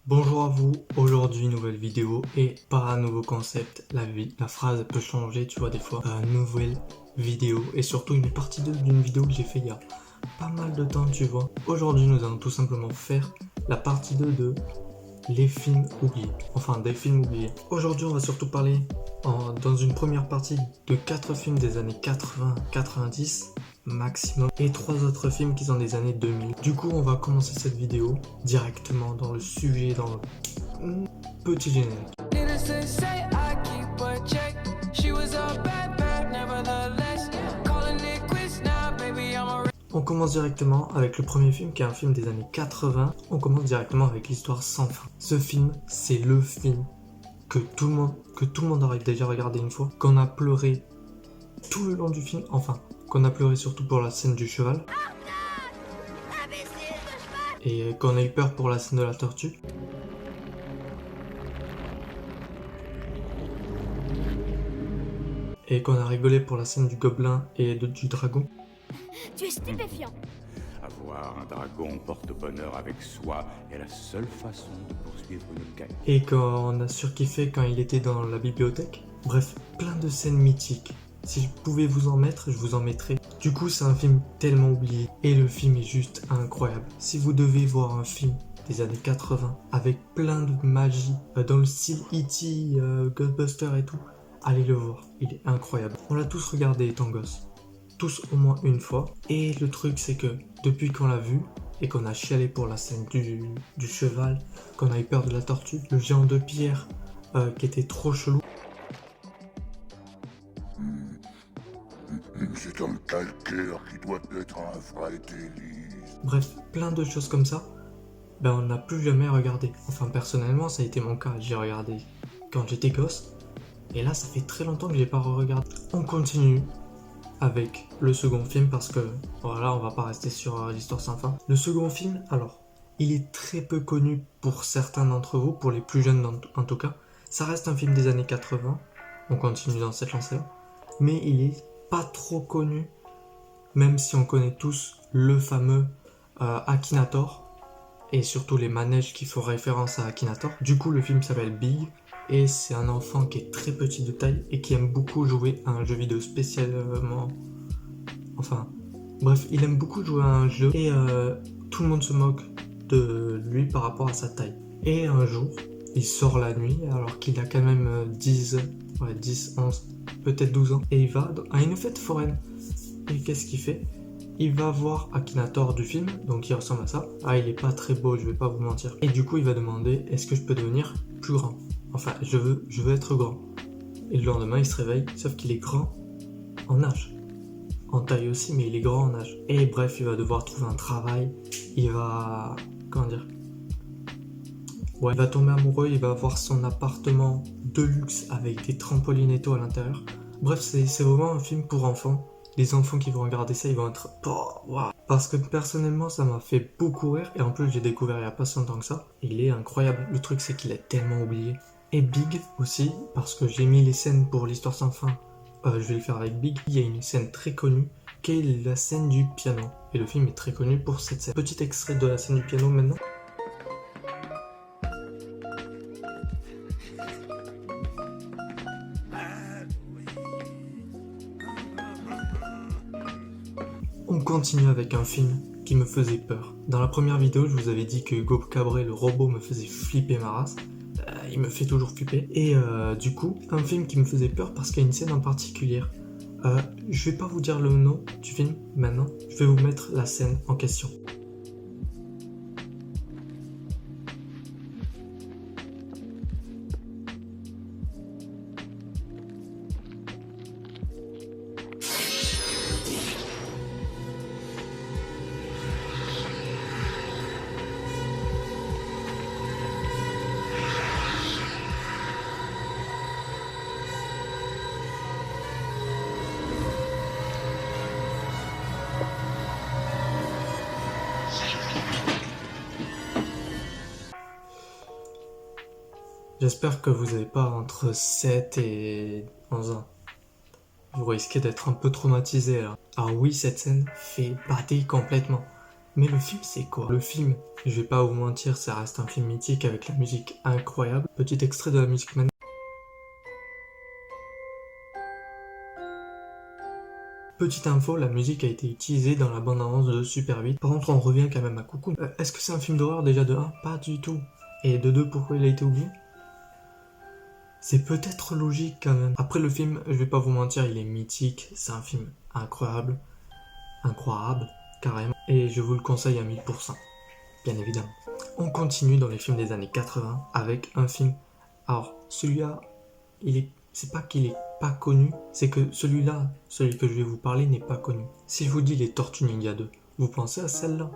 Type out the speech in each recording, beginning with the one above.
Bonjour à vous, aujourd'hui nouvelle vidéo et pas un nouveau concept, la phrase peut changer, tu vois, des fois, nouvelle vidéo et surtout une partie 2 d'une vidéo que j'ai fait il y a pas mal de temps, tu vois. Aujourd'hui nous allons tout simplement faire la partie 2 de les films oubliés, enfin des films oubliés. Aujourd'hui on va surtout parler dans une première partie de 4 films des années 80-90 maximum et 3 autres films qui sont des années 2000. Du coup on va commencer cette vidéo directement dans le sujet, dans le petit générique. On commence directement avec le premier film qui est un film des années 80. On commence directement avec l'histoire sans fin. Ce film, c'est le film que tout le monde aurait déjà regardé une fois, qu'on a pleuré tout le long du film, enfin, qu'on a pleuré surtout pour la scène du cheval. Et qu'on a eu peur pour la scène de la tortue. Et qu'on a rigolé pour la scène du gobelin et du dragon. Tu es stupéfiant. Avoir un dragon porte-bonheur avec soi est la seule façon de poursuivre une quête. Et qu'on a surkiffé quand il était dans la bibliothèque. Bref, plein de scènes mythiques. Si je pouvais vous en mettre, je vous en mettrais. Du coup, c'est un film tellement oublié. Et le film est juste incroyable. Si vous devez voir un film des années 80 avec plein de magie, dans le style E.T., Ghostbusters et tout, allez le voir. Il est incroyable. On l'a tous regardé étant gosse. Tous au moins une fois. Et le truc, c'est que depuis qu'on l'a vu et qu'on a chialé pour la scène du cheval, qu'on a eu peur de la tortue, le géant de pierre qui était trop chelou. C'est un calcaire qui doit être un vrai délice. Bref, plein de choses comme ça, on n'a plus jamais regardé. Enfin, personnellement, ça a été mon cas. J'ai regardé quand j'étais gosse. Et là, ça fait très longtemps que j'ai pas re-regardé. On continue avec le second film parce que, voilà, on va pas rester sur l'histoire sans fin. Le second film, alors, il est très peu connu pour certains d'entre vous, pour les plus jeunes en tout cas. Ça reste un film des années 80. On continue dans cette lancée-là. Mais il est pas trop connu, même si on connaît tous le fameux Akinator et surtout les manèges qui font référence à Akinator. Du coup, le film s'appelle Big et c'est un enfant qui est très petit de taille et qui aime beaucoup jouer à un jeu vidéo spécialement. Enfin, bref, il aime beaucoup jouer à un jeu et tout le monde se moque de lui par rapport à sa taille. Et un jour, il sort la nuit alors qu'il a quand même 10, 11, peut-être 12 ans et il va à une fête foraine. Et qu'est-ce qu'il fait ? Il va voir Akinator du film, donc il ressemble à ça. Ah, il est pas très beau, je vais pas vous mentir. Et du coup, il va demander, est-ce que je peux devenir plus grand ? Enfin, je veux être grand. Et le lendemain, il se réveille, sauf qu'il est grand en âge. En taille aussi, mais il est grand en âge. Et bref, il va devoir trouver un travail. Il va... comment dire ? Ouais, il va tomber amoureux, il va avoir son appartement de luxe avec des trampolines et tout à l'intérieur. Bref, c'est vraiment un film pour enfants. Les enfants qui vont regarder ça, ils vont être... Oh, wow. Parce que personnellement, ça m'a fait beaucoup rire. Et en plus, j'ai découvert il n'y a pas si longtemps que ça. Il est incroyable. Le truc, c'est qu'il est tellement oublié. Et Big aussi, parce que j'ai mis les scènes pour l'histoire sans fin. Je vais le faire avec Big. Il y a une scène très connue, qui est la scène du piano. Et le film est très connu pour cette scène. Petit extrait de la scène du piano maintenant. On continue avec un film qui me faisait peur. Dans la première vidéo, je vous avais dit que Hugo Cabret, le robot, me faisait flipper ma race. Il me fait toujours flipper. Et du coup, un film qui me faisait peur parce qu'il y a une scène en particulier. Je vais pas vous dire le nom du film maintenant. Je vais vous mettre la scène en question. J'espère que vous n'avez pas entre 7 et 11 ans. Vous risquez d'être un peu traumatisé là. Ah oui, cette scène fait bader complètement. Mais le film, c'est quoi? Le film, je vais pas vous mentir, ça reste un film mythique avec la musique incroyable. Petit extrait de la musique maintenant. Petite info, la musique a été utilisée dans la bande-annonce de Super 8. Par contre, on revient quand même à Cocoon. Est-ce que c'est un film d'horreur déjà de 1? Pas du tout. Et de 2, pourquoi il a été oublié? C'est peut-être logique quand même. Après le film, je vais pas vous mentir, il est mythique. C'est un film incroyable. Incroyable, carrément. Et je vous le conseille à 1000%. Bien évidemment. On continue dans les films des années 80 avec un film. Alors, celui-là, c'est pas qu'il est pas connu, c'est que celui-là, celui que je vais vous parler, n'est pas connu. Si je vous dis les Tortues Ninja 2, vous pensez à celle-là?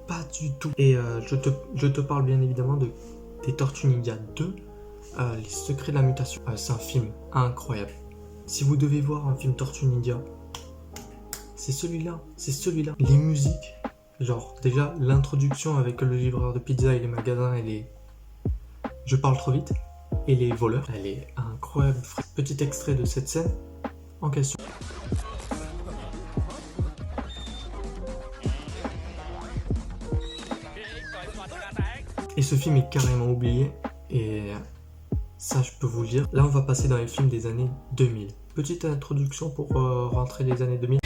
Pas du tout. Et je te parle bien évidemment des Tortues Ninja 2, Les Secrets de la Mutation. C'est un film incroyable. Si vous devez voir un film Tortues Ninja, c'est celui-là, c'est celui-là. Les musiques, genre déjà l'introduction avec le livreur de pizza et les magasins et les... Je parle trop vite. Et les voleurs, elle est incroyable. Petit extrait de cette scène en question. Et ce film est carrément oublié. Et ça, je peux vous le dire. Là, on va passer dans les films des années 2000. Petite introduction pour rentrer les années 2000.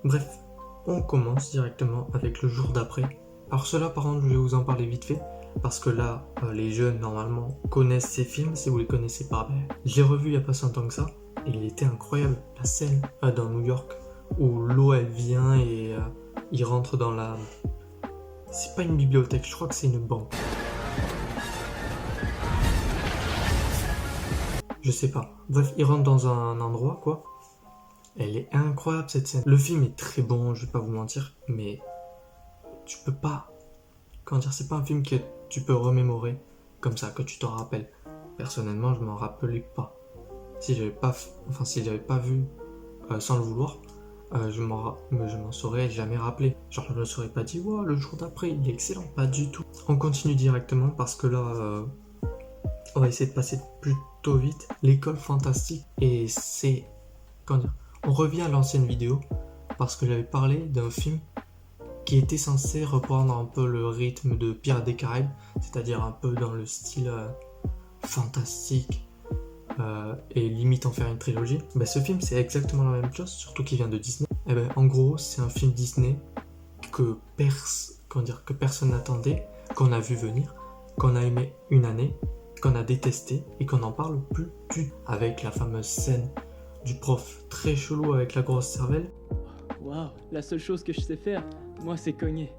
Bref. On commence directement avec le jour d'après. Alors cela par contre je vais vous en parler vite fait parce que là les jeunes normalement connaissent ces films. Si vous les connaissez pas, je l'ai revu il y a pas si longtemps que ça et il était incroyable. La scène dans New York où l'eau elle vient et il rentre dans la... C'est pas une bibliothèque, je crois que c'est une banque. Je sais pas. Bref, il rentre dans un endroit quoi. Elle est incroyable cette scène. Le film est très bon, je vais pas vous mentir, mais tu peux pas... Comment dire, c'est pas un film que tu peux remémorer comme ça, que tu t'en rappelles. Personnellement, je m'en rappelais pas. Si j'avais pas vu sans le vouloir, je m'en serais jamais rappelé. Genre, je me serais pas dit, wow, le jour d'après, il est excellent. Pas du tout. On continue directement parce que là, on va essayer de passer plutôt vite. L'école fantastique, et c'est... Comment dire, on revient à l'ancienne vidéo parce que j'avais parlé d'un film qui était censé reprendre un peu le rythme de Pirates des Caraïbes, c'est-à-dire un peu dans le style fantastique et limite en faire une trilogie. Ce film c'est exactement la même chose, surtout qu'il vient de Disney. En gros c'est un film Disney que personne n'attendait, qu'on a vu venir, qu'on a aimé une année, qu'on a détesté et qu'on n'en parle plus du tout. Avec la fameuse scène du prof très chelou avec la grosse cervelle. Waouh, la seule chose que je sais faire, moi, c'est cogner.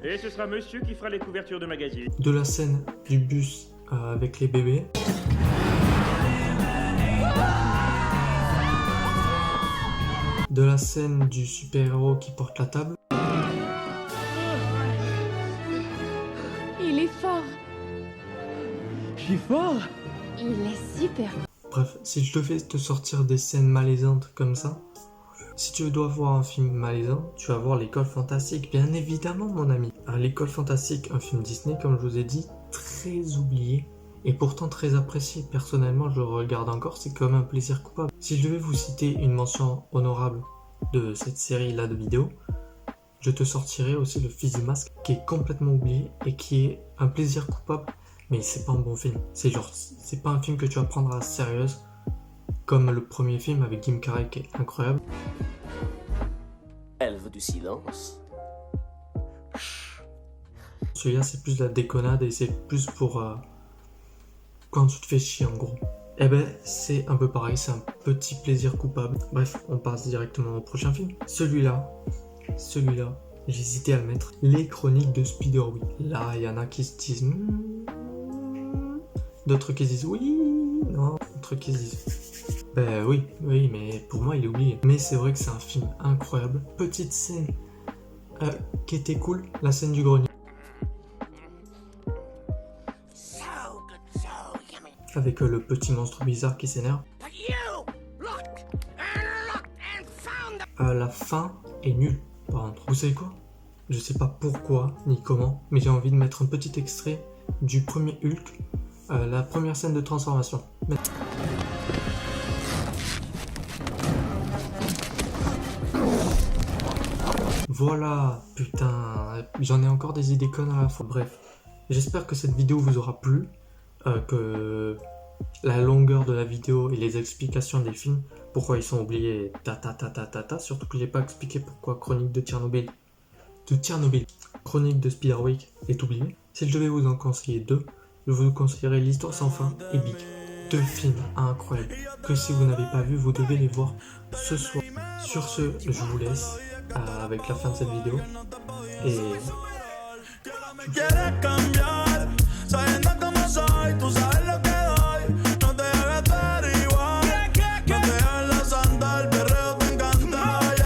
Et ce sera monsieur qui fera les couvertures de magazine. De la scène du bus avec les bébés. De la scène du super-héros qui porte la table. Il est fort. Je suis fort. Il est super. Bref, si je devais te sortir des scènes malaisantes comme ça, si tu dois voir un film malaisant, tu vas voir L'école fantastique, bien évidemment mon ami. L'école fantastique, un film Disney, comme je vous ai dit, très oublié et pourtant très apprécié. Personnellement, je le regarde encore, c'est comme un plaisir coupable. Si je devais vous citer une mention honorable de cette série-là de vidéos, je te sortirais aussi le Fils du Masque, qui est complètement oublié et qui est un plaisir coupable. Mais c'est pas un bon film. C'est pas un film que tu vas prendre à la sérieuse, comme le premier film avec Jim Carrey qui est incroyable. Elle veut du silence. Celui-là c'est plus de la déconnade et c'est plus pour quand tu te fais chier en gros. C'est un peu pareil, c'est un petit plaisir coupable. Bref, on passe directement au prochain film. Celui-là, j'hésitais à le mettre. Les Chroniques de Spider-Wee. Là, il y en a qui se disent... D'autres qui se disent oui, non, d'autres qui se disent oui, mais pour moi il est oublié. Mais c'est vrai que c'est un film incroyable. Petite scène qui était cool, la scène du grenier. Avec le petit monstre bizarre qui s'énerve. La fin est nulle. Par contre, vous savez quoi? Je sais pas pourquoi ni comment, mais j'ai envie de mettre un petit extrait du premier Hulk. La première scène de transformation. Voilà, putain, j'en ai encore des idées connes à la fois. Bref, j'espère que cette vidéo vous aura plu, que la longueur de la vidéo et les explications des films, pourquoi ils sont oubliés, surtout que j'ai pas expliqué pourquoi Chronique de Tchernobyl, Chronique de Spiderwick est oublié. Si je devais vous en conseiller deux, je vous conseillerais L'Histoire sans fin et Big. Deux films incroyables que si vous n'avez pas vu, vous devez les voir ce soir. Sur ce, je vous laisse avec la fin de cette vidéo et Quiere cambiar